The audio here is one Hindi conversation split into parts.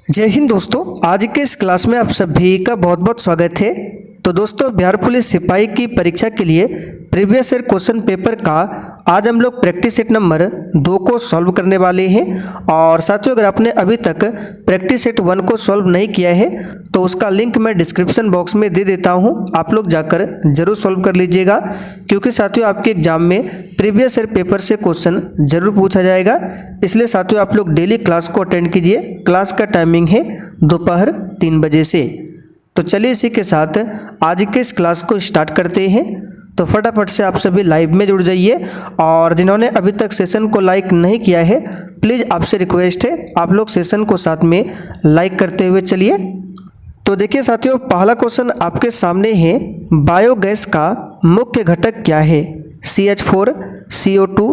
जय हिंद दोस्तों, आज के इस क्लास में आप सभी का बहुत बहुत स्वागत है। तो दोस्तों, बिहार पुलिस सिपाही की परीक्षा के लिए प्रीवियस ईयर क्वेश्चन पेपर का आज हम लोग प्रैक्टिस सेट नंबर 2 को सॉल्व करने वाले हैं। और साथियों, अगर आपने अभी तक प्रैक्टिस सेट 1 को सॉल्व नहीं किया है तो उसका लिंक मैं डिस्क्रिप्शन बॉक्स में दे देता हूं, आप लोग जाकर जरूर सॉल्व कर लीजिएगा, क्योंकि साथियों आपके एग्जाम में प्रीवियस ईयर पेपर से क्वेश्चन जरूर पूछा जाएगा। इसलिए साथियों आप लोग डेली क्लास को अटेंड कीजिए। क्लास का टाइमिंग है दोपहर 3 बजे से। तो चलिए इसी के साथ आज के इस क्लास को स्टार्ट करते हैं। तो फटाफट से आप सभी लाइव में जुड़ जाइए, और जिन्होंने अभी तक सेशन को लाइक नहीं किया है प्लीज़ आपसे रिक्वेस्ट है आप लोग सेशन को साथ में लाइक करते हुए चलिए। तो देखिए साथियों, पहला क्वेश्चन आपके सामने है, बायोगैस का मुख्य घटक क्या है? CH4, CO2,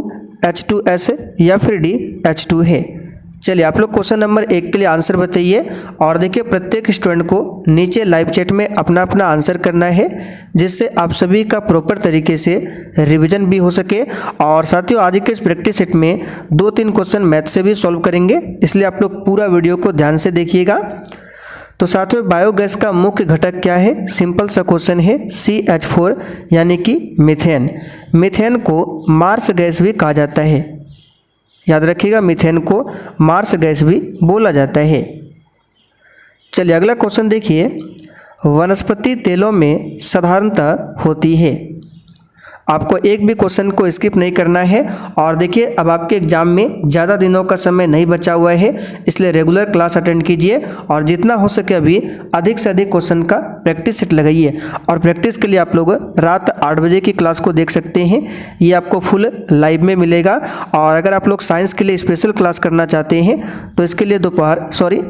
H2S या फिर D H2 है। चलिए आप लोग क्वेश्चन नंबर 1 के लिए आंसर बताइए। और देखिए प्रत्येक स्टूडेंट को नीचे लाइव चैट में अपना अपना आंसर करना है, जिससे आप सभी का प्रॉपर तरीके से रिवीजन भी हो सके। और साथियों आज के इस प्रैक्टिस सेट में 2-3 क्वेश्चन मैथ से भी सॉल्व करेंगे, इसलिए आप लोग पूरा वीडियो को ध्यान से देखिएगा। तो साथियों बायोगैस का मुख्य घटक क्या है? सिंपल सा क्वेश्चन है, CH4 यानी कि मीथेन। मीथेन को मार्स गैस भी कहा जाता है, याद रखिएगा, मीथेन को मार्स गैस भी बोला जाता है। चलिए अगला क्वेश्चन देखिए, वनस्पति तेलों में साधारणतः होती है। आपको एक भी क्वेश्चन को स्किप नहीं करना है। और देखिए अब आपके एग्जाम में ज़्यादा दिनों का समय नहीं बचा हुआ है, इसलिए रेगुलर क्लास अटेंड कीजिए और जितना हो सके अभी अधिक से अधिक क्वेश्चन का प्रैक्टिस सेट लगाइए। और प्रैक्टिस के लिए आप लोग रात 8 बजे की क्लास को देख सकते हैं, ये आपको फुल लाइव में मिलेगा। और अगर आप लोग साइंस के लिए स्पेशल क्लास करना चाहते हैं तो इसके लिए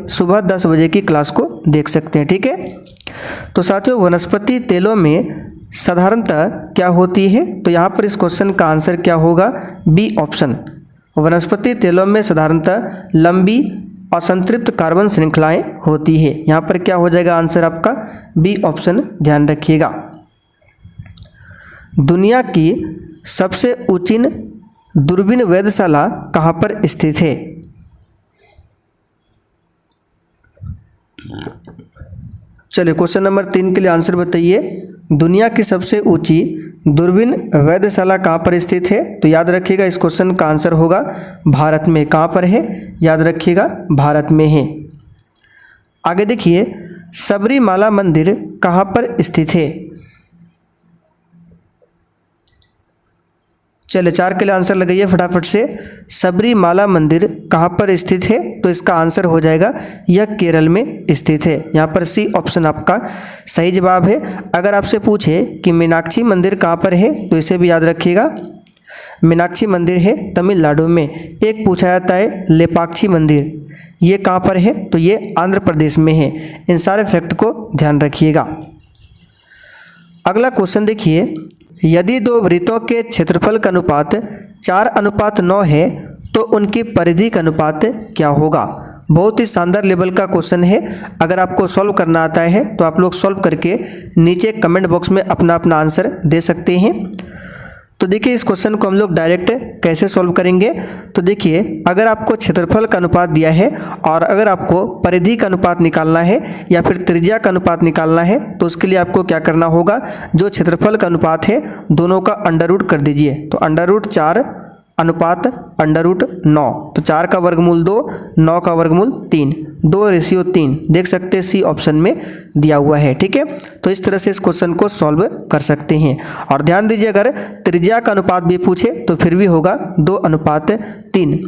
सुबह 10 बजे की क्लास को देख सकते हैं, ठीक है। तो साथियों वनस्पति तेलों में साधारणतः क्या होती है? तो यहाँ पर इस क्वेश्चन का आंसर क्या होगा? B option. वनस्पति तेलों में साधारणतः लंबी असंतृप्त कार्बन श्रृंखलाएं होती है। यहाँ पर क्या हो जाएगा आंसर आपका? बी ऑप्शन, ध्यान रखिएगा। दुनिया की सबसे ऊंची दूरबीन वेधशाला कहाँ पर स्थित है? चलिए क्वेश्चन नंबर 3 के लिए आंसर बताइए। दुनिया की सबसे ऊंची दूरबीन वेधशाला कहाँ पर स्थित है? तो याद रखिएगा इस क्वेश्चन का आंसर होगा भारत में। कहाँ पर है? याद रखिएगा भारत में है। आगे देखिए, सबरीमाला मंदिर कहाँ पर स्थित है? चलिए 4 के लिए आंसर लगाइए फटाफट से। सबरीमाला मंदिर कहाँ पर स्थित है? तो इसका आंसर हो जाएगा यह केरल में स्थित है। यहाँ पर सी ऑप्शन आपका सही जवाब है। अगर आपसे पूछे कि मीनाक्षी मंदिर कहाँ पर है तो इसे भी याद रखिएगा, मीनाक्षी मंदिर है तमिलनाडु में। एक पूछा जाता है लेपाक्षी मंदिर, ये कहाँ पर है? तो ये आंध्र प्रदेश में है। इन सारे फैक्ट को ध्यान रखिएगा। अगला क्वेश्चन देखिए, यदि 2 वृत्तों के क्षेत्रफल का अनुपात 4:9 है तो उनकी परिधि का अनुपात क्या होगा? बहुत ही शानदार लेवल का क्वेश्चन है। अगर आपको सॉल्व करना आता है तो आप लोग सॉल्व करके नीचे कमेंट बॉक्स में अपना अपना आंसर दे सकते हैं। तो देखिए इस क्वेश्चन को हम लोग डायरेक्ट कैसे सॉल्व करेंगे। तो देखिए अगर आपको क्षेत्रफल का अनुपात दिया है और अगर आपको परिधि का अनुपात निकालना है या फिर त्रिज्या का अनुपात निकालना है तो उसके लिए आपको क्या करना होगा? जो क्षेत्रफल का अनुपात है दोनों का अंडर रूट कर दीजिए। तो √4 अनुपात √9, तो 4 का वर्गमूल 2, 9 का वर्गमूल 3, 2:3 देख सकते हैं, सी ऑप्शन में दिया हुआ है, ठीक है। तो इस तरह से इस क्वेश्चन को सॉल्व कर सकते हैं। और ध्यान दीजिए अगर त्रिज्या का अनुपात भी पूछे तो फिर भी होगा 2:3।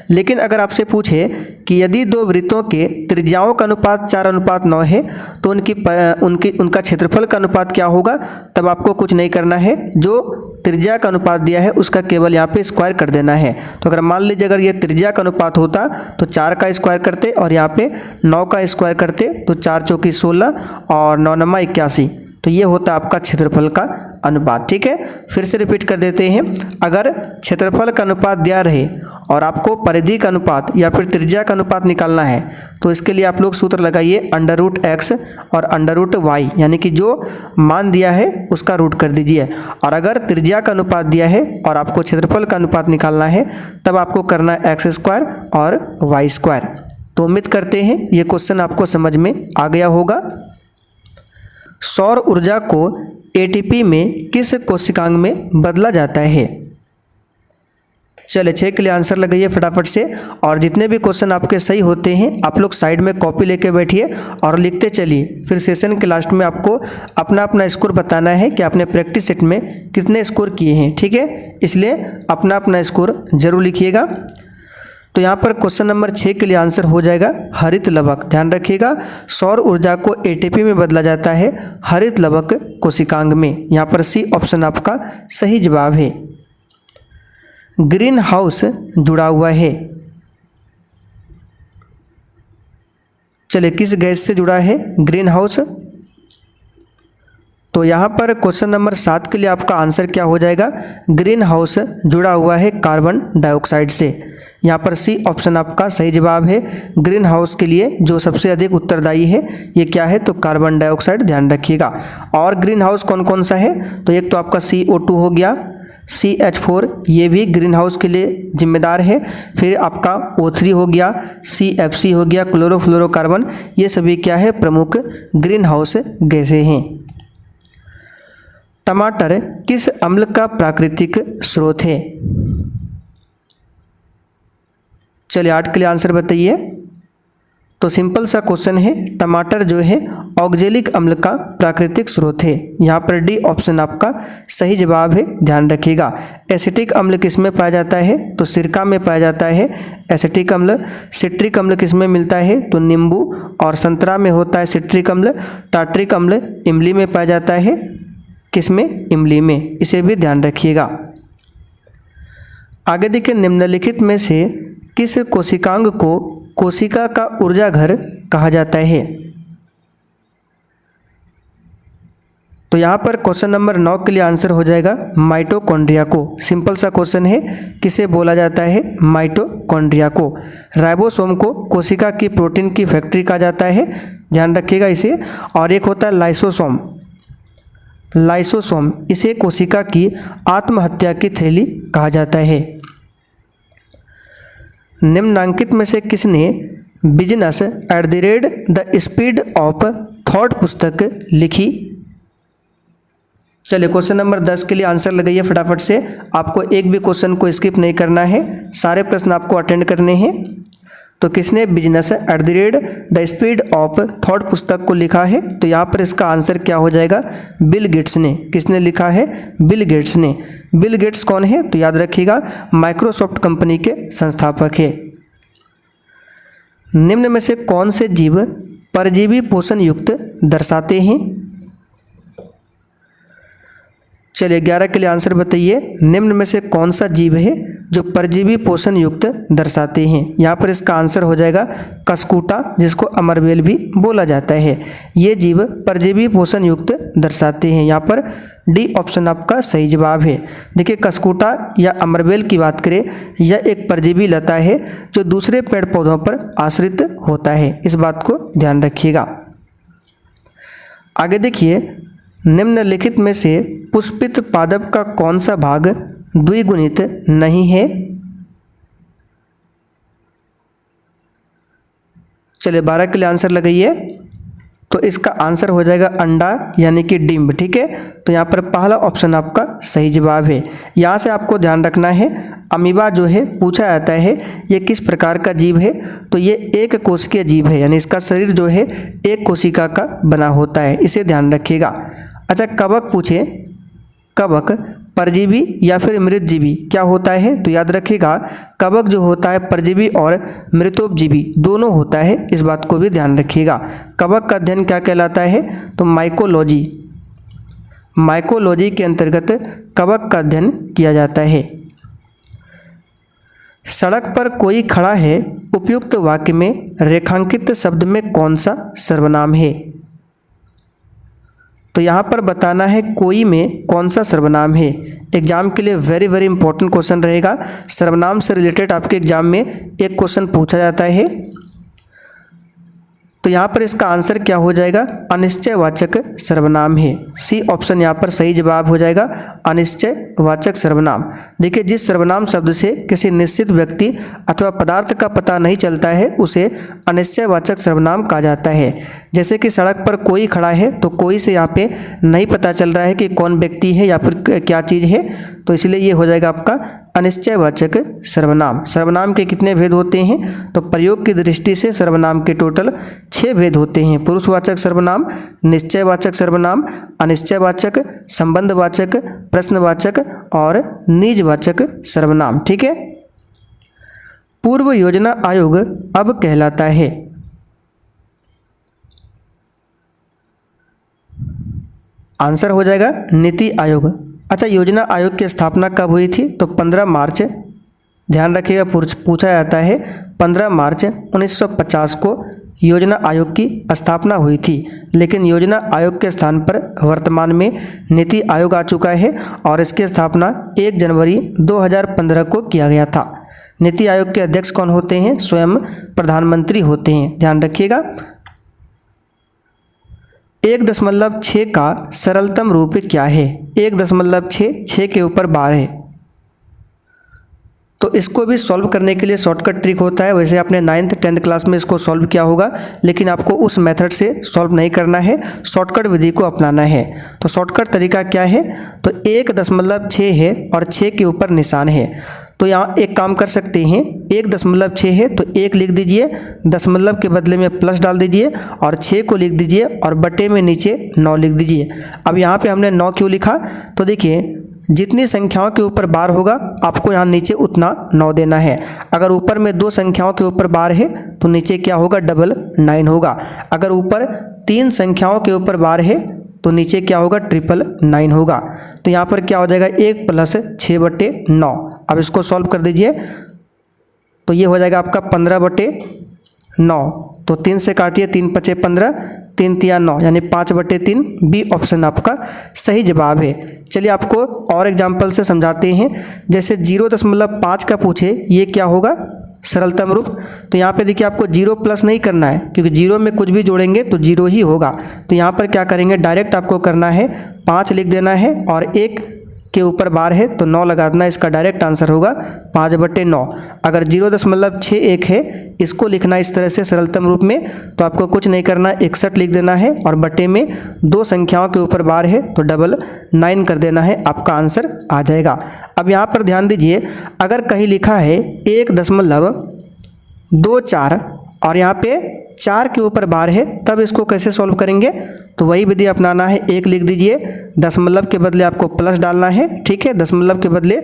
लेकिन अगर आपसे पूछे कि यदि 2 वृत्तों के त्रिज्याओं का अनुपात 4:9 है तो उनका क्षेत्रफल का अनुपात क्या होगा? तब आपको कुछ नहीं करना है, जो त्रिज्या का अनुपात दिया है उसका केवल यहाँ पे स्क्वायर कर देना है। तो अगर मान लीजिए अगर ये त्रिज्या का अनुपात होता तो 4 का स्क्वायर करते और यहाँ पे 9 का स्क्वायर करते, तो 4 चौकी 16 और 9 9 81, तो ये होता आपका क्षेत्रफल का अनुपात, ठीक है। फिर से रिपीट कर देते हैं, अगर क्षेत्रफल का अनुपात दिया रहे और आपको परिधि का अनुपात या फिर त्रिज्या का अनुपात निकालना है तो इसके लिए आप लोग सूत्र लगाइए √x और √y, यानी कि जो मान दिया है उसका रूट कर दीजिए। और अगर त्रिज्या का अनुपात दिया है और आपको क्षेत्रफल का अनुपात निकालना है तब आपको करना है x² और y²। तो उम्मीद करते हैं ये क्वेश्चन आपको समझ में आ गया होगा। सौर ऊर्जा को एटीपी में किस कोशिकांग में बदला जाता है? चले 6 के लिए आंसर लगाइए फटाफट से। और जितने भी क्वेश्चन आपके सही होते हैं आप लोग साइड में कॉपी लेके बैठिए और लिखते चलिए। फिर सेशन के लास्ट में आपको अपना अपना स्कोर बताना है कि आपने प्रैक्टिस सेट में कितने स्कोर किए हैं, ठीक है। इसलिए अपना अपना स्कोर जरूर लिखिएगा। तो यहाँ पर क्वेश्चन नंबर 6 के लिए आंसर हो जाएगा हरित लवक। ध्यान रखिएगा, सौर ऊर्जा को एटीपी में बदला जाता है हरित लवक कोशिकांग में। यहाँ पर सी ऑप्शन आपका सही जवाब है। ग्रीन हाउस जुड़ा हुआ है, चलिए किस गैस से जुड़ा है ग्रीन हाउस? तो यहाँ पर क्वेश्चन नंबर 7 के लिए आपका आंसर क्या हो जाएगा? ग्रीन हाउस जुड़ा हुआ है कार्बन डाइऑक्साइड से। यहाँ पर सी ऑप्शन आपका सही जवाब है। ग्रीन हाउस के लिए जो सबसे अधिक उत्तरदायी है ये क्या है? तो कार्बन डाइऑक्साइड। ध्यान रखिएगा। और ग्रीन हाउस कौन कौन सा है? तो एक तो आपका CO2 हो गया, CH4 ये भी ग्रीन हाउस के लिए जिम्मेदार है। फिर आपका O3 हो गया, CFC हो गया, क्लोरोफ्लोरोकार्बन, ये सभी क्या है? प्रमुख ग्रीन हाउस गैसें हैं। टमाटर किस अम्ल का प्राकृतिक स्रोत है? चलिए 8 के लिए आंसर बताइए। तो सिंपल सा क्वेश्चन है, टमाटर जो है ऑक्जेलिक अम्ल का प्राकृतिक स्रोत है। यहाँ पर डी ऑप्शन आपका सही जवाब है। ध्यान रखिएगा। एसिटिक अम्ल किस में पाया जाता है? तो सिरका में पाया जाता है एसिटिक अम्ल। सिट्रिक अम्ल किस में मिलता है? तो नींबू और संतरा में होता है सिट्रिक अम्ल। टार्ट्रिक अम्ल इमली में पाया जाता है, किस में? इमली में। इसे भी ध्यान रखिएगा। आगे देखिए, निम्नलिखित में से किस कोशिकांग को कोशिका का ऊर्जा घर कहा जाता है? तो यहाँ पर क्वेश्चन नंबर 9 के लिए आंसर हो जाएगा माइटोकॉन्ड्रिया को। सिंपल सा क्वेश्चन है, किसे बोला जाता है? माइटोकॉन्ड्रिया को। राइबोसोम को कोशिका की प्रोटीन की फैक्ट्री कहा जाता है। ध्यान रखिएगा इसे। और एक होता है लाइसोसोम। लाइसोसोम इसे कोशिका की आत्महत्या की थैली कहा जाता है। निम्नांकित में से किसने business at the speed of thought पुस्तक लिखी? चलिए क्वेश्चन नंबर 10 के लिए आंसर लगाइए फटाफट से। आपको एक भी क्वेश्चन को स्किप नहीं करना है, सारे प्रश्न आपको अटेंड करने हैं। तो किसने business at the speed of thought पुस्तक को लिखा है? तो यहाँ पर इसका आंसर क्या हो जाएगा? बिल गेट्स ने। किसने लिखा है? बिल गेट्स ने। बिल गेट्स कौन है? तो याद रखिएगा माइक्रोसॉफ्ट कंपनी के संस्थापक है। निम्न में से कौन से जीव परजीवी पोषण युक्त दर्शाते हैं? चलिए 11 के लिए आंसर बताइए। निम्न में से कौन सा जीव है जो परजीवी पोषण युक्त दर्शाते हैं? यहाँ पर इसका आंसर हो जाएगा कस्कूटा, जिसको अमरबेल भी बोला जाता है। ये जीव परजीवी पोषण युक्त दर्शाते हैं। यहाँ पर डी ऑप्शन आपका सही जवाब है। देखिए कस्कूटा या अमरबेल की बात करें, यह एक परजीवी लता है जो दूसरे पेड़ पौधों पर आश्रित होता है। इस बात को ध्यान रखिएगा। आगे देखिए, निम्नलिखित में से पुष्पित पादप का कौन सा भाग द्विगुणित नहीं है? चलिए 12 के लिए आंसर लगाइए। तो इसका आंसर हो जाएगा अंडा यानी कि डिम्ब। ठीक है, तो यहाँ पर पहला ऑप्शन आपका सही जवाब है। यहाँ से आपको ध्यान रखना है, अमीबा जो है पूछा जाता है ये किस प्रकार का जीव है? तो ये एक कोशिकीय जीव है, यानी इसका शरीर जो है एक कोशिका का बना होता है। इसे ध्यान रखिएगा। अच्छा, कवक पूछे, कवक परजीवी या फिर मृतजीवी क्या होता है? तो याद रखिएगा कवक जो होता है परजीवी और मृतोपजीवी दोनों होता है। इस बात को भी ध्यान रखिएगा। कवक का अध्ययन क्या कहलाता है? तो माइकोलॉजी। माइकोलॉजी के अंतर्गत कवक का अध्ययन किया जाता है। सड़क पर कोई खड़ा है, उपयुक्त वाक्य में रेखांकित शब्द में कौन सा सर्वनाम है? तो यहाँ पर बताना है कोई में कौन सा सर्वनाम है। एग्जाम के लिए वेरी वेरी इंपॉर्टेंट क्वेश्चन रहेगा। सर्वनाम से रिलेटेड आपके एग्जाम में एक क्वेश्चन पूछा जाता है। तो यहाँ पर इसका आंसर क्या हो जाएगा, अनिश्चयवाचक सर्वनाम है। सी ऑप्शन यहाँ पर सही जवाब हो जाएगा, अनिश्चयवाचक सर्वनाम। देखिए, जिस सर्वनाम शब्द से किसी निश्चित व्यक्ति अथवा पदार्थ का पता नहीं चलता है उसे अनिश्चयवाचक सर्वनाम कहा जाता है। जैसे कि सड़क पर कोई खड़ा है तो कोई से यहाँ पे नहीं पता चल रहा है कि कौन व्यक्ति है या फिर क्या चीज़ है, तो इसलिए ये हो जाएगा आपका अनिश्चयवाचक सर्वनाम। सर्वनाम के कितने भेद होते हैं, तो प्रयोग की दृष्टि से सर्वनाम के टोटल 6 भेद होते हैं। पुरुषवाचक सर्वनाम, निश्चयवाचक सर्वनाम, अनिश्चयवाचक, संबंधवाचक, प्रश्नवाचक और निजवाचक सर्वनाम। ठीक है। पूर्व योजना आयोग अब कहलाता है, आंसर हो जाएगा नीति आयोग। अच्छा, योजना आयोग की स्थापना कब हुई थी, तो 15 मार्च, ध्यान रखिएगा पूछा जाता है, 15 मार्च 1950 को योजना आयोग की स्थापना हुई थी। लेकिन योजना आयोग के स्थान पर वर्तमान में नीति आयोग आ चुका है और इसकी स्थापना 1 जनवरी 2015 को किया गया था। नीति आयोग के अध्यक्ष कौन होते हैं, स्वयं प्रधानमंत्री होते हैं, ध्यान रखिएगा। 1.6 का सरलतम रूप क्या है, 1.6 6 के ऊपर बार है, तो इसको भी सॉल्व करने के लिए शॉर्टकट ट्रिक होता है। वैसे आपने 9th 10th क्लास में इसको सॉल्व किया होगा, लेकिन आपको उस मेथड से सॉल्व नहीं करना है, शॉर्टकट विधि को अपनाना है। तो शॉर्टकट तरीका क्या है, तो 1.6 है और 6 के ऊपर निशान है, तो यहाँ एक काम कर सकते हैं, 1.6 है तो 1 लिख दीजिए, दशमलव के बदले में प्लस डाल दीजिए और 6 को लिख दीजिए और बटे में नीचे 9 लिख दीजिए। अब यहाँ पे हमने 9 क्यों लिखा, तो देखिए जितनी संख्याओं के ऊपर बार होगा आपको यहाँ नीचे उतना 9 देना है। अगर ऊपर में 2 संख्याओं के ऊपर बार है तो नीचे क्या होगा, 999 होगा। अगर ऊपर 3 संख्याओं के ऊपर बार है तो नीचे क्या होगा, 999 होगा। तो यहाँ पर क्या हो जाएगा, 1 + 6/9। अब इसको सॉल्व कर दीजिए तो ये हो जाएगा आपका 15/9। तो 3 से काटिए, 3 × 5 = 15, 3 × 3 = 9, यानी 5/3। बी ऑप्शन आपका सही जवाब है। चलिए आपको और एग्जाम्पल से समझाते हैं। जैसे 0.5 का पूछे, ये क्या होगा, सरलतम रूप। तो यहाँ पे देखिए आपको 0 प्लस नहीं करना है, क्योंकि 0 में कुछ भी जोड़ेंगे तो 0 ही होगा। तो यहाँ पर क्या करेंगे, डायरेक्ट आपको करना है 5 लिख देना है और 1 के ऊपर बार है तो 9 लगा देना। इसका डायरेक्ट आंसर होगा 5/9। अगर 0.61 है, इसको लिखना इस तरह से सरलतम रूप में, तो आपको कुछ नहीं करना, 61 लिख देना है और बटे में 2 संख्याओं के ऊपर बार है तो 999 कर देना है, आपका आंसर आ जाएगा। अब यहाँ पर ध्यान दीजिए, अगर कहीं लिखा है 1.24 और यहाँ पे 4 के ऊपर बार है, तब इसको कैसे सॉल्व करेंगे, तो वही विधि अपनाना है। 1 लिख दीजिए, दशमलव के बदले आपको प्लस डालना है, ठीक है, दशमलव के बदले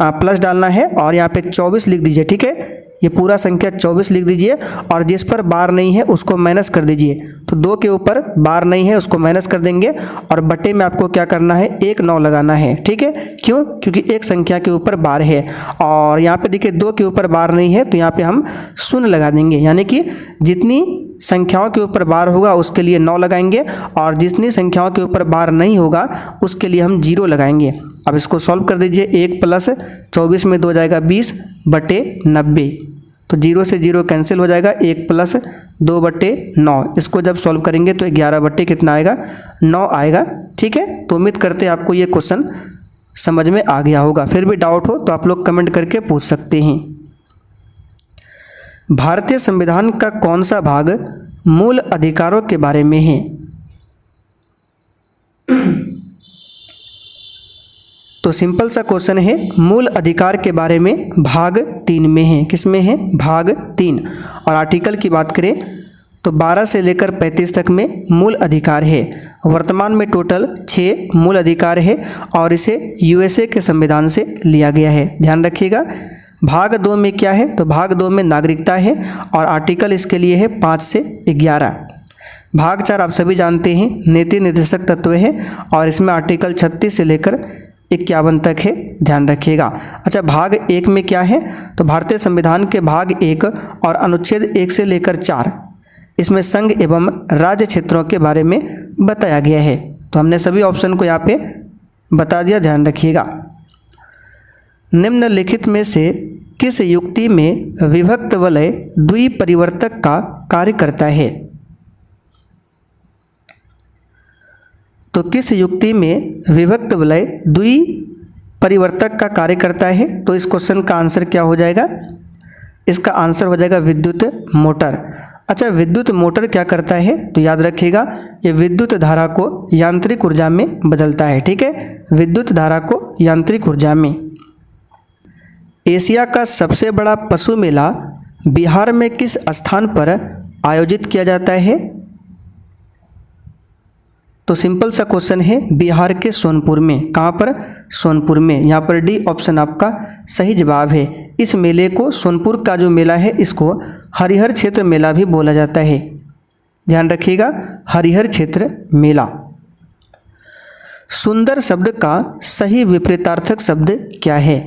प्लस डालना है और यहाँ पे 24 लिख दीजिए, ठीक है, ये पूरा संख्या 24 लिख दीजिए और जिस पर बार नहीं है उसको माइनस कर दीजिए। तो 2 के ऊपर बार नहीं है उसको माइनस कर देंगे और बटे में आपको क्या करना है, 1 9 लगाना है, ठीक है। क्यों, क्योंकि एक संख्या के ऊपर बार है और यहाँ पे देखिए 2 के ऊपर बार नहीं है तो यहाँ पे हम 0 लगा देंगे, यानी कि जितनी संख्याओं के ऊपर बार होगा उसके लिए 9 लगाएंगे और जितनी संख्याओं के ऊपर बार नहीं होगा उसके लिए हम 0 लगाएंगे। अब इसको सॉल्व कर दीजिए, 1 + 24 में 2 जाएगा 20/90, तो 0 से 0 कैंसिल हो जाएगा, 1 + 2/9। इसको जब सॉल्व करेंगे तो 11 कितना आएगा, 9 आएगा, ठीक है। तो उम्मीद करते हैं आपको ये क्वेश्चन समझ में आ गया होगा। फिर भी डाउट हो तो आप लोग कमेंट करके पूछ सकते हैं। भारतीय संविधान का कौन सा भाग मूल अधिकारों के बारे में है, तो सिंपल सा क्वेश्चन है, मूल अधिकार के बारे में भाग 3 में है। किस में है, भाग 3। और आर्टिकल की बात करें तो 12 से लेकर 35 तक में मूल अधिकार है। वर्तमान में टोटल 6 मूल अधिकार है और इसे यूएसए के संविधान से लिया गया है, ध्यान रखिएगा। भाग 2 में क्या है, तो भाग 2 में नागरिकता है और आर्टिकल इसके लिए है 5 से 11। भाग 4 आप सभी जानते हैं, नीति निर्देशक तत्व है और इसमें आर्टिकल 36 से लेकर 51 तक है, ध्यान रखिएगा। अच्छा, भाग 1 में क्या है, तो भारतीय संविधान के भाग 1 और अनुच्छेद 1 से लेकर 4, इसमें संघ एवं राज्य क्षेत्रों के बारे में बताया गया है। तो हमने सभी ऑप्शन को यहाँ पे बता दिया, ध्यान रखिएगा। निम्नलिखित में से किस युक्ति में विभक्त वलय द्विपरिवर्तक का कार्य करता है, तो किस युक्ति में विभक्त वलय द्वि परिवर्तक का कार्य करता है? तो इस क्वेश्चन का आंसर क्या हो जाएगा? इसका आंसर हो जाएगा विद्युत मोटर। अच्छा, विद्युत मोटर क्या करता है? तो याद रखिएगा, ये विद्युत धारा को यांत्रिक ऊर्जा में बदलता है। ठीक है, विद्युत धारा को यांत्रिक ऊर्जा में। एशिया का सबसे बड़ा पशु मेला बिहार में किस स्थान पर आयोजित किया जाता है? तो सिंपल सा क्वेश्चन है, बिहार के सोनपुर में। कहाँ पर? सोनपुर में। यहाँ पर डी ऑप्शन आपका सही जवाब है। इस मेले को, सोनपुर का जो मेला है, इसको हरिहर क्षेत्र मेला भी बोला जाता है। ध्यान रखिएगा, हरिहर क्षेत्र मेला। सुंदर शब्द का सही विपरीतार्थक शब्द क्या है?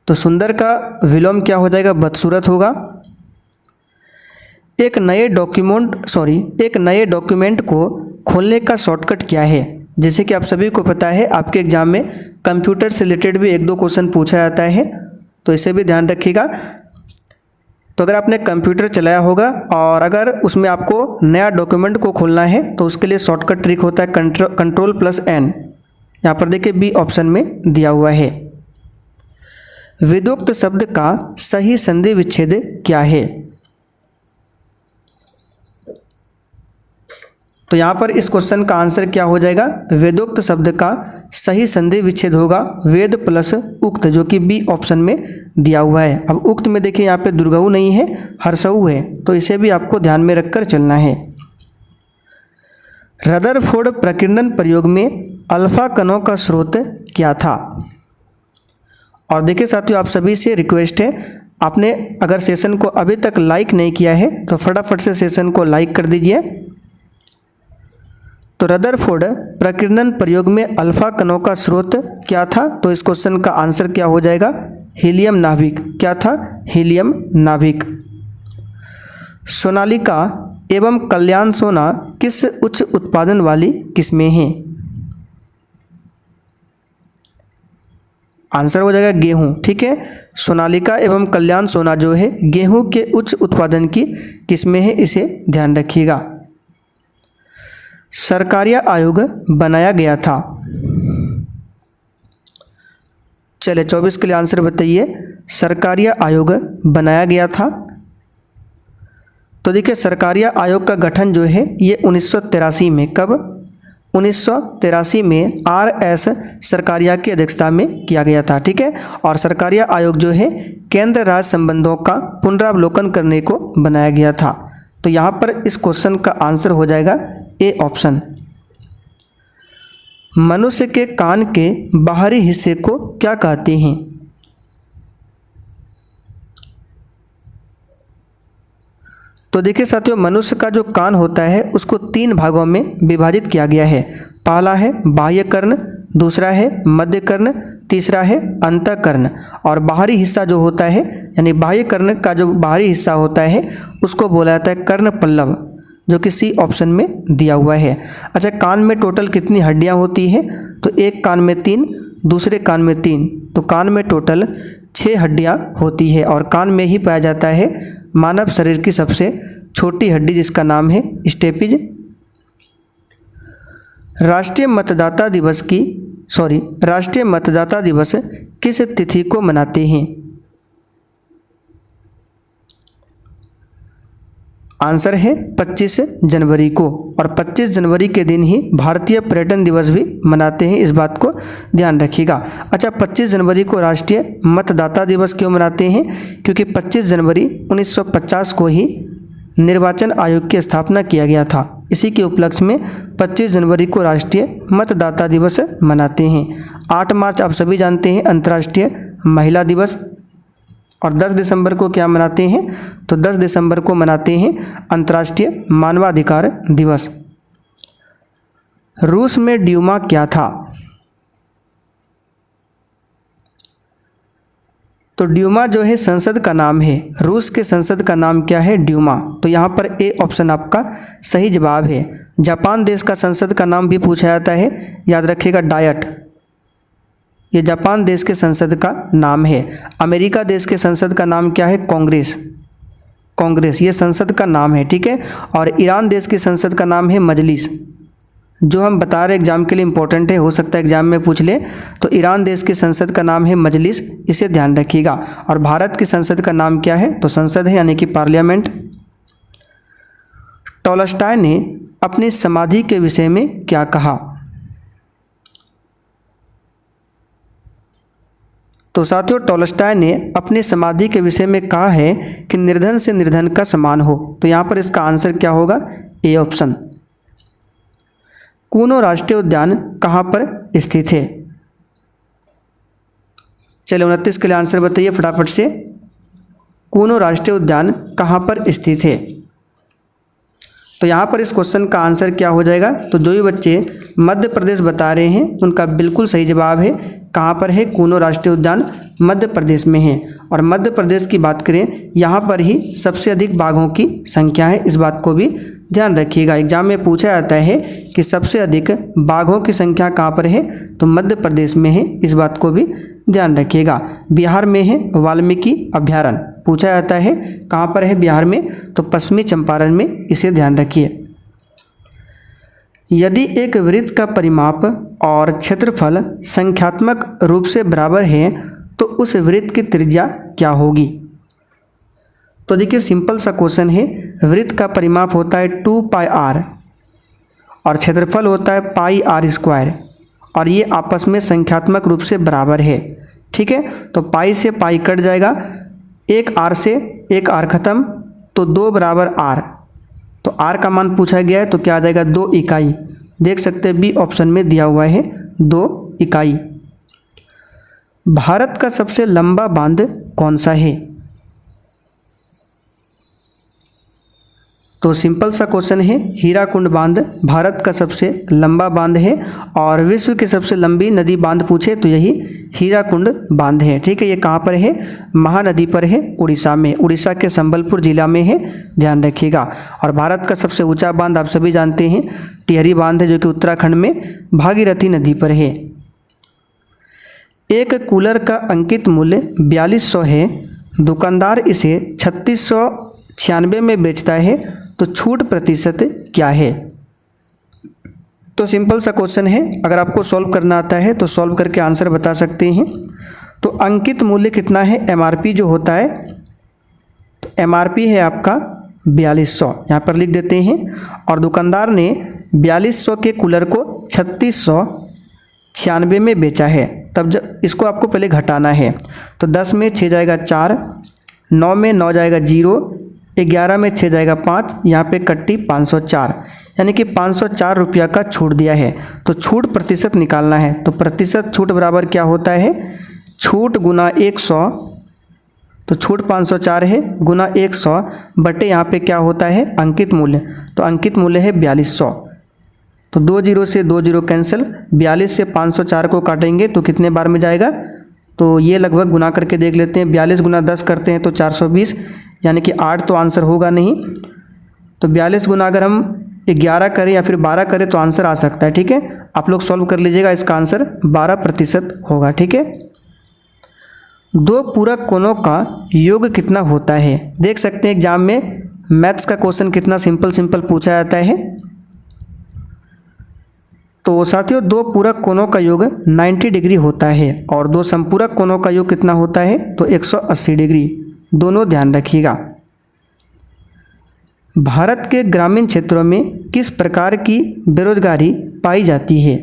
तो सुंदर का विलोम क्या हो जाएगा? बदसूरत होगा। एक नए डॉक्यूमेंट को खोलने का शॉर्टकट क्या है? जैसे कि आप सभी को पता है, आपके एग्जाम में कंप्यूटर से रिलेटेड भी 1-2 क्वेश्चन पूछा जाता है, तो इसे भी ध्यान रखिएगा। तो अगर आपने कंप्यूटर चलाया होगा और अगर उसमें आपको नया डॉक्यूमेंट को खोलना है तो उसके लिए शॉर्टकट ट्रिक होता है Ctrl+N। यहाँ पर देखिए बी ऑप्शन में दिया हुआ है। वेदोक्त शब्द का सही संधि विच्छेद क्या है? तो यहाँ पर इस क्वेश्चन का आंसर क्या हो जाएगा? वेदोक्त शब्द का सही संधि विच्छेद होगा वेद प्लस उक्त, जो कि बी ऑप्शन में दिया हुआ है। अब उक्त में देखिए यहाँ पे दुर्गऊ नहीं है, हर्षऊ है, तो इसे भी आपको ध्यान में रखकर चलना है। रदरफोर्ड प्रकीर्णन प्रयोग में अल्फा कणों का स्रोत क्या था? और देखिए साथियों, आप सभी से रिक्वेस्ट है, आपने अगर सेशन को अभी तक लाइक नहीं किया है तो फटाफट से सेशन को लाइक कर दीजिए। तो रदरफोर्ड प्रकीर्णन प्रयोग में अल्फा कणों का स्रोत क्या था? तो इस क्वेश्चन का आंसर क्या हो जाएगा? हीलियम नाभिक। क्या था? हीलियम नाभिक। सोनालिका एवं कल्याण सोना किस उच्च उत्पादन वाली किस्में हैं? आंसर हो जाएगा गेहूं। ठीक है, सोनालिका एवं कल्याण सोना जो है गेहूं के उच्च उत्पादन की किस्में हैं, इसे ध्यान रखिएगा। सरकारिया आयोग बनाया गया था। चले 24 के लिए आंसर बताइए। सरकारिया आयोग बनाया गया था। तो देखिए, सरकारिया आयोग का गठन जो है ये 1983 में, कब? 1983 में RS सरकारिया की अध्यक्षता में किया गया था। ठीक है, और सरकारिया आयोग जो है केंद्र राज्य संबंधों का पुनरावलोकन करने को बनाया गया था। तो यहाँ पर इस क्वेश्चन का आंसर हो जाएगा ए ऑप्शन। मनुष्य के कान के बाहरी हिस्से को क्या कहते हैं? तो देखिए साथियों, मनुष्य का जो कान होता है उसको 3 भागों में विभाजित किया गया है। पहला है बाह्य कर्ण, दूसरा है मध्य कर्ण, तीसरा है अंतःकर्ण। और बाहरी हिस्सा जो होता है, यानी बाह्य कर्ण का जो बाहरी हिस्सा होता है उसको बोला जाता है कर्ण पल्लव, जो कि सी ऑप्शन में दिया हुआ है। अच्छा, कान में टोटल कितनी हड्डियां होती हैं? तो एक कान में 3, दूसरे कान में 3, तो कान में टोटल 6 हड्डियां होती है। और कान में ही पाया जाता है मानव शरीर की सबसे छोटी हड्डी, जिसका नाम है स्टेपिज। राष्ट्रीय मतदाता दिवस किस तिथि को मनाते हैं? आंसर है 25 जनवरी को। और 25 जनवरी के दिन ही भारतीय पर्यटन दिवस भी मनाते हैं, इस बात को ध्यान रखिएगा। अच्छा, 25 जनवरी को राष्ट्रीय मतदाता दिवस क्यों मनाते हैं? क्योंकि 25 जनवरी 1950 को ही निर्वाचन आयोग की स्थापना किया गया था। इसी के उपलक्ष्य में 25 जनवरी को राष्ट्रीय मतदाता दिवस मनाते हैं। 8 मार्च आप सभी जानते हैं अंतर्राष्ट्रीय महिला दिवस। और 10 दिसंबर को क्या मनाते हैं? तो 10 दिसंबर को मनाते हैं अंतर्राष्ट्रीय मानवाधिकार दिवस। रूस में ड्यूमा क्या था? तो ड्यूमा जो है संसद का नाम है। रूस के संसद का नाम क्या है? ड्यूमा। तो यहाँ पर ए ऑप्शन आपका सही जवाब है। जापान देश का संसद का नाम भी पूछा जाता है, याद रखिएगा डायट। ये जापान देश के संसद का नाम है। अमेरिका देश के संसद का नाम क्या है? कांग्रेस। कांग्रेस, ये संसद का नाम है, ठीक है। और ईरान देश की संसद का नाम है मजलिस, जो हम बता रहे एग्जाम के लिए इंपॉर्टेंट है, हो सकता है एग्जाम में पूछ ले। तो ईरान देश की संसद का नाम है मजलिस, इसे ध्यान रखिएगा। और भारत की संसद का नाम क्या है? तो संसद है, यानी कि पार्लियामेंट। टॉलस्टॉय ने अपनी समाधि के विषय में क्या कहा? तो साथियों, टॉलस्टॉय ने अपनी समाधि के विषय में कहा है कि निर्धन से निर्धन का समान हो। तो यहाँ पर इसका आंसर क्या होगा? A option. कूनो राष्ट्रीय उद्यान कहाँ पर स्थित है? चलिए 29 के लिए आंसर बताइए फटाफट से। कूनो राष्ट्रीय उद्यान कहाँ पर स्थित है? तो यहाँ पर इस क्वेश्चन का आंसर क्या हो जाएगा? तो जो भी बच्चे मध्य प्रदेश बता रहे हैं उनका बिल्कुल सही जवाब है। कहाँ पर है? कूनो राष्ट्रीय उद्यान मध्य प्रदेश में है। और मध्य प्रदेश की बात करें, यहाँ पर ही सबसे अधिक बाघों की संख्या है, इस बात को भी ध्यान रखिएगा। एग्जाम में पूछा जाता है कि सबसे अधिक बाघों की संख्या कहाँ पर है? तो मध्य प्रदेश में है, इस बात को भी ध्यान रखिएगा। बिहार में है वाल्मीकि अभ्यारण्य, पूछा जाता है कहाँ पर है बिहार में? तो पश्चिमी चंपारण में, इसे ध्यान रखिए। यदि एक वृत्त का परिमाप और क्षेत्रफल संख्यात्मक रूप से बराबर है तो उस वृत्त की त्रिज्या क्या होगी? तो देखिए सिंपल सा क्वेश्चन है। वृत्त का परिमाप होता है 2 पाई r और क्षेत्रफल होता है पाई r स्क्वायर, और ये आपस में संख्यात्मक रूप से बराबर है, ठीक है। तो पाई से पाई कट जाएगा, एक r से एक r खत्म, तो 2 बराबर r। तो r का मान पूछा गया है तो क्या आ जाएगा? 2 इकाई। देख सकते हैं बी ऑप्शन में दिया हुआ है 2 इकाई। भारत का सबसे लंबा बांध कौन सा है? तो सिंपल सा क्वेश्चन है। हीराकुंड बांध भारत का सबसे लंबा बांध है, और विश्व की सबसे लंबी नदी बांध पूछे तो यही हीराकुंड बांध है, ठीक है। ये कहाँ पर है? महानदी पर है, उड़ीसा में, उड़ीसा के संबलपुर जिला में है, ध्यान रखिएगा। और भारत का सबसे ऊंचा बांध आप सभी जानते हैं टिहरी बांध है, जो कि उत्तराखंड में भागीरथी नदी पर है। एक कूलर का अंकित मूल्य 4200 है, दुकानदार इसे 3696 में बेचता है, तो छूट प्रतिशत क्या है? तो सिंपल सा क्वेश्चन है, अगर आपको सॉल्व करना आता है तो सॉल्व करके आंसर बता सकते हैं। तो अंकित मूल्य कितना है? एमआरपी जो होता है, तो एमआरपी है आपका 4200, यहाँ पर लिख देते हैं। और दुकानदार ने 4200 के कूलर को 3696 में बेचा है। तब जब इसको आपको पहले घटाना है, तो 10 में 6 जाएगा 4, 9 में 9 जाएगा 0, 11 में 6 जाएगा 5, यहाँ पे कट्टी 504, यानी कि 504 रुपया का छूट दिया है। तो छूट प्रतिशत निकालना है, तो प्रतिशत छूट बराबर क्या होता है? छूट गुना 100, तो छूट 504 है, गुना 100 बटे यहाँ पे क्या होता है? अंकित मूल्य। तो अंकित मूल्य है 4200, तो 2 0 से 2 0 कैंसिल, 42 से 504 को काटेंगे तो कितने बार में जाएगा? तो ये लगभग गुना करके देख लेते हैं। 42 गुना 10 करते हैं तो 420, यानी कि 8 तो आंसर होगा नहीं। तो 42 गुना अगर हम 11 करें या फिर 12 करें तो आंसर आ सकता है, ठीक है। आप लोग सॉल्व कर लीजिएगा, इसका आंसर 12% होगा, ठीक है। 2 पूरक कोणों का योग कितना होता है? देख सकते हैं एग्जाम में मैथ्स का क्वेश्चन कितना सिंपल पूछा जाता है। तो साथियों 2 पूरक कोणों का योग 90 डिग्री होता है, और 2 संपूरक कोणों का योग कितना होता है? तो 180 डिग्री, दोनों ध्यान रखिएगा। भारत के ग्रामीण क्षेत्रों में किस प्रकार की बेरोजगारी पाई जाती है?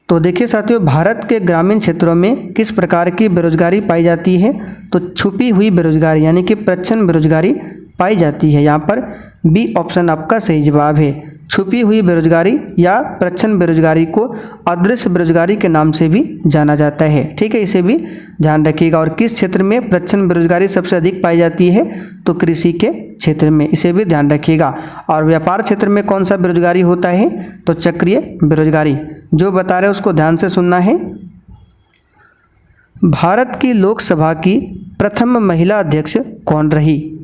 तो देखिए साथियों, भारत के ग्रामीण क्षेत्रों में किस प्रकार की बेरोजगारी पाई जाती है? तो छुपी हुई बेरोजगारी, यानी कि प्रच्छन्न बेरोजगारी पाई जाती है। यहाँ पर बी ऑप्शन आपका सही जवाब है। छुपी हुई बेरोजगारी या प्रच्छन्न बेरोजगारी को अदृश्य बेरोजगारी के नाम से भी जाना जाता है, ठीक है, इसे भी ध्यान रखिएगा। और किस क्षेत्र में प्रच्छन्न बेरोजगारी सबसे अधिक पाई जाती है? तो कृषि के क्षेत्र में, इसे भी ध्यान रखिएगा। और व्यापार क्षेत्र में कौन सा बेरोजगारी होता है? तो चक्रीय बेरोजगारी। जो बता रहे हैं उसको ध्यान से सुनना है। भारत की लोकसभा की प्रथम महिला अध्यक्ष कौन रही?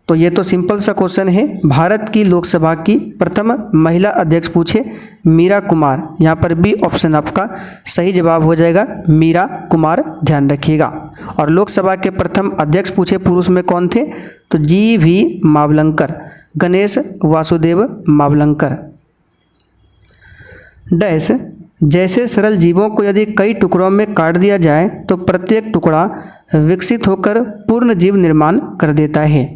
तो ये तो सिंपल सा क्वेश्चन है। भारत की लोकसभा की प्रथम महिला अध्यक्ष पूछे मीरा कुमार, यहाँ पर बी ऑप्शन आपका सही जवाब हो जाएगा, मीरा कुमार, ध्यान रखिएगा। और लोकसभा के प्रथम अध्यक्ष पूछे पुरुष में कौन थे, तो जी.वी. मावलंकर, गणेश वासुदेव मावलंकर। डैश जैसे सरल जीवों को यदि कई टुकड़ों में काट दिया जाए तो प्रत्येक टुकड़ा विकसित होकर पूर्ण जीव निर्माण कर देता है।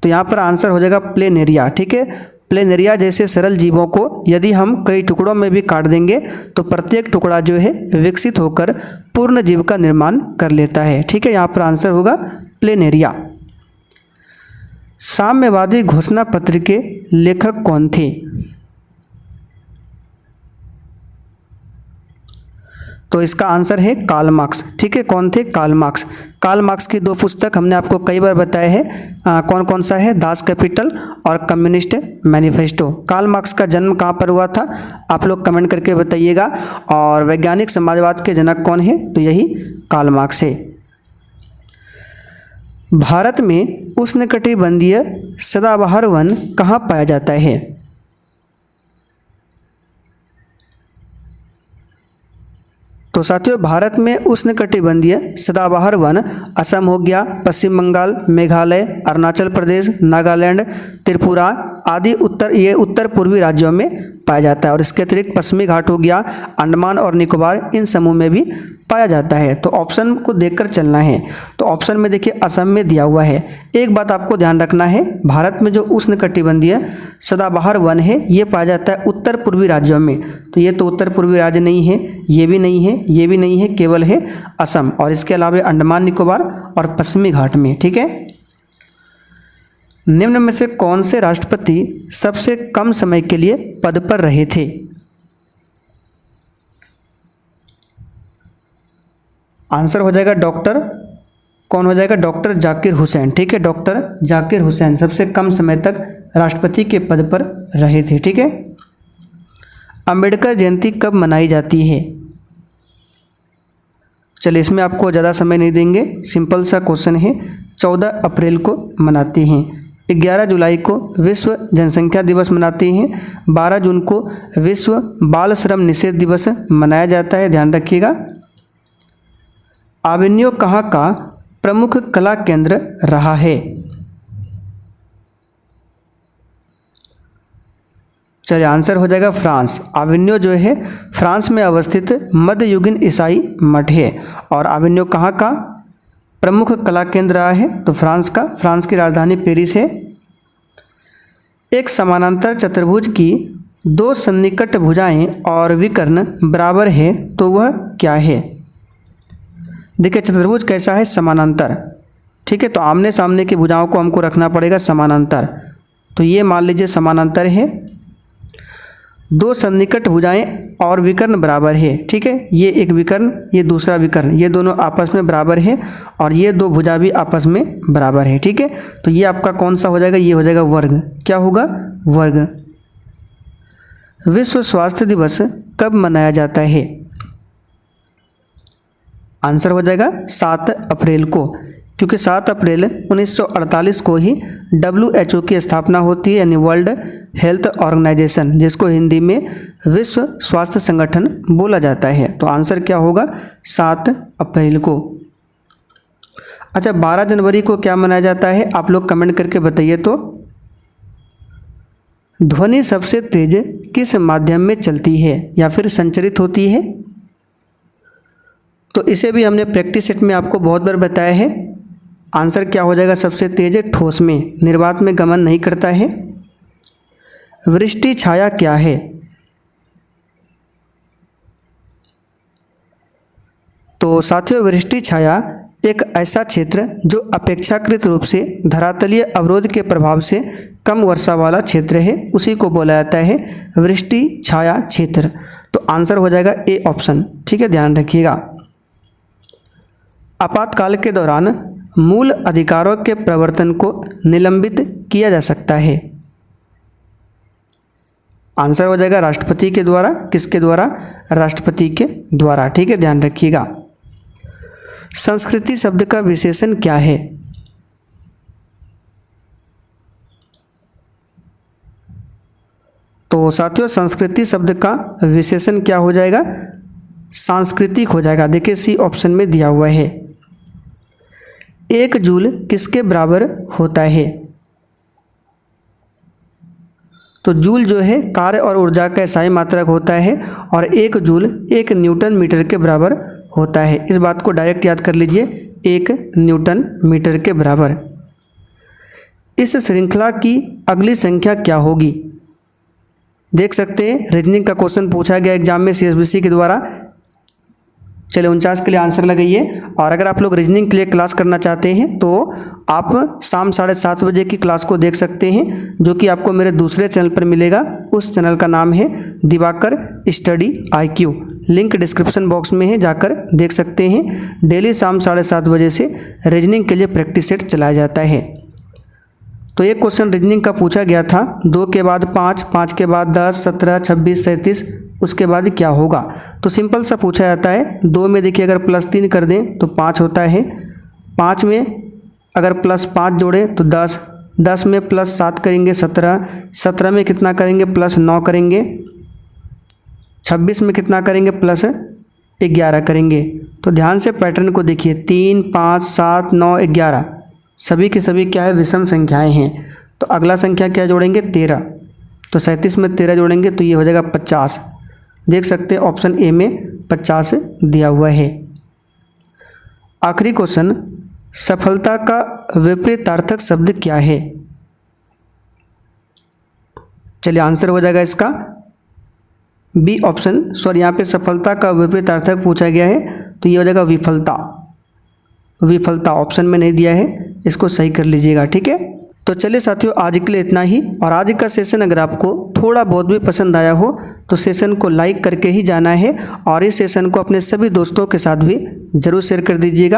तो यहाँ पर आंसर हो जाएगा प्लेनेरिया। ठीक है, प्लेनेरिया जैसे सरल जीवों को यदि हम कई टुकड़ों में भी काट देंगे तो प्रत्येक टुकड़ा जो है विकसित होकर पूर्ण जीव का निर्माण कर लेता है। ठीक है, यहाँ पर आंसर होगा प्लेनेरिया। साम्यवादी घोषणा पत्र के लेखक कौन थे, तो इसका आंसर है कार्ल मार्क्स। ठीक है, कौन थे, कार्ल मार्क्स। कार्ल मार्क्स की दो पुस्तक हमने आपको कई बार बताया है, कौन कौन सा है, दास कैपिटल और कम्युनिस्ट मैनिफेस्टो। कार्ल मार्क्स का जन्म कहाँ पर हुआ था, आप लोग कमेंट करके बताइएगा। और वैज्ञानिक समाजवाद के जनक कौन है, तो यही कार्ल मार्क्स है। भारत में उष्णकटिबंधीय सदाबहार वन कहाँ पाया जाता है, तो साथियों भारत में उष्णकटिबंधीय सदाबहार वन असम हो गया, पश्चिम बंगाल, मेघालय, अरुणाचल प्रदेश, नागालैंड, त्रिपुरा आदि उत्तर पूर्वी राज्यों में पाया जाता है। और इसके अतिरिक्त पश्चिमी घाट हो गया, अंडमान और निकोबार, इन समूह में भी पाया जाता है। तो ऑप्शन को देखकर चलना है। तो ऑप्शन में देखिए असम में दिया हुआ है। एक बात आपको ध्यान रखना है, भारत में जो उष्णकटिबंधीय सदाबहार वन है ये पाया जाता है उत्तर पूर्वी राज्यों में। तो ये तो उत्तर पूर्वी राज्य नहीं है, ये भी नहीं है, ये भी नहीं है, केवल है असम। और इसके अलावा अंडमान निकोबार और पश्चिमी घाट में। ठीक है, निम्न में से कौन से राष्ट्रपति सबसे कम समय के लिए पद पर रहे थे, आंसर हो जाएगा डॉक्टर, कौन हो जाएगा, डॉक्टर जाकिर हुसैन। ठीक है, डॉक्टर जाकिर हुसैन सबसे कम समय तक राष्ट्रपति के पद पर रहे थे। ठीक है, अंबेडकर जयंती कब मनाई जाती है, चलिए इसमें आपको ज़्यादा समय नहीं देंगे, सिंपल सा क्वेश्चन है। 14 अप्रैल को मनाते हैं। 11 जुलाई को विश्व जनसंख्या दिवस मनाते हैं। 12 जून को विश्व बाल श्रम निषेध दिवस मनाया जाता है, ध्यान रखिएगा। आविन्यो कहाँ का प्रमुख कला केंद्र रहा है, चलिए आंसर हो जाएगा फ्रांस। आविन्यो जो है फ्रांस में अवस्थित मध्ययुगीन ईसाई मठ है। और आविन्यो कहाँ का प्रमुख कला केंद्र रहा है, तो फ्रांस का, फ्रांस की राजधानी पेरिस है। एक समानांतर चतुर्भुज की दो सन्निकट भुजाएं और विकर्ण बराबर है तो वह क्या है। देखिए चतुर्भुज कैसा है, समानांतर। ठीक है, तो आमने सामने की भुजाओं को हमको रखना पड़ेगा समानांतर। तो ये मान लीजिए समानांतर है, दो सन्निकट भुजाएं और विकर्ण बराबर है। ठीक है, ये एक विकर्ण, ये दूसरा विकर्ण, ये दोनों आपस में बराबर है और ये दो भुजा भी आपस में बराबर है। ठीक है, तो ये आपका कौन सा हो जाएगा, ये हो जाएगा वर्ग। क्या होगा, वर्ग। विश्व स्वास्थ्य दिवस कब मनाया जाता है, आंसर हो जाएगा 7 अप्रैल को, क्योंकि 7 अप्रैल 1948 को ही WHO की स्थापना होती है, यानी वर्ल्ड हेल्थ ऑर्गेनाइजेशन, जिसको हिंदी में विश्व स्वास्थ्य संगठन बोला जाता है। तो आंसर क्या होगा, 7 अप्रैल को। अच्छा, 12 जनवरी को क्या मनाया जाता है, आप लोग कमेंट करके बताइए। तो ध्वनि सबसे तेज किस माध्यम में चलती है या फिर संचरित होती है, तो इसे भी हमने प्रैक्टिस सेट में आपको बहुत बार बताया है। आंसर क्या हो जाएगा, सबसे तेज ठोस में, निर्वात में गमन नहीं करता है। वृष्टि छाया क्या है, तो साथियों वृष्टि छाया एक ऐसा क्षेत्र जो अपेक्षाकृत रूप से धरातलीय अवरोध के प्रभाव से कम वर्षा वाला क्षेत्र है, उसी को बोला जाता है वृष्टि छाया क्षेत्र। तो आंसर हो जाएगा ए ऑप्शन। ठीक है, ध्यान रखिएगा। आपातकाल के दौरान मूल अधिकारों के प्रवर्तन को निलंबित किया जा सकता है, आंसर हो जाएगा राष्ट्रपति के द्वारा। किसके द्वारा, राष्ट्रपति के द्वारा। ठीक है, ध्यान रखिएगा। संस्कृति शब्द का विशेषण क्या है, तो साथियों संस्कृति शब्द का विशेषण क्या हो जाएगा? सांस्कृतिक हो जाएगा। देखिए सी ऑप्शन में दिया हुआ है। 1 जूल किसके बराबर होता है? तो जूल जो है कार्य और ऊर्जा का एसआई मात्रक होता है और 1 जूल 1 न्यूटन मीटर के बराबर होता है। इस बात को डायरेक्ट याद कर लीजिए, 1 न्यूटन मीटर के बराबर। इस श्रृंखला की अगली संख्या क्या होगी? देख सकते हैं रीजनिंग का क्वेश्चन पूछा गया एग्जाम में सीएसबीसी के द्वारा। चलिए 49 के लिए आंसर लगाइए। और अगर आप लोग रीजनिंग के लिए क्लास करना चाहते हैं तो आप शाम 7:30 बजे की क्लास को देख सकते हैं, जो कि आपको मेरे दूसरे चैनल पर मिलेगा। उस चैनल का नाम है Diwakar study IQ। Link description box में है, जाकर देख सकते हैं। डेली शाम 7:30 बजे से रीजनिंग के लिए प्रैक्टिस सेट चलाया जाता है। तो एक क्वेश्चन रीजनिंग का पूछा गया था, 2 के बाद 5, 5 के बाद 10, 17, 26, 37, उसके बाद क्या होगा? तो सिंपल सा पूछा जाता है। 2 में देखिए अगर +3 कर दें तो 5 होता है। 5 में अगर +5 जोड़ें तो 10, 10 में +7 करेंगे 17, 17 में कितना करेंगे +9 करेंगे, 26 में कितना करेंगे +11 करेंगे। तो ध्यान से पैटर्न को देखिए, 3, 5, 7, 9, 11 सभी के सभी क्या है? विषम संख्याएं हैं। तो अगला संख्या क्या जोड़ेंगे? 13। तो 37 में 13 जोड़ेंगे तो ये हो जाएगा 50। देख सकते हैं ऑप्शन ए में 50 दिया हुआ है। आखिरी क्वेश्चन, सफलता का विपरीतार्थक शब्द क्या है? चलिए आंसर हो जाएगा इसका बी ऑप्शन। सॉरी, यहाँ पे सफलता का विपरीतार्थक पूछा गया है तो ये हो जाएगा विफलता। विफलता ऑप्शन में नहीं दिया है, इसको सही कर लीजिएगा, ठीक है। तो चलिए साथियों आज के लिए इतना ही। और आज का सेशन अगर आपको थोड़ा बहुत भी पसंद आया हो तो सेशन को लाइक करके ही जाना है और इस सेशन को अपने सभी दोस्तों के साथ भी ज़रूर शेयर कर दीजिएगा।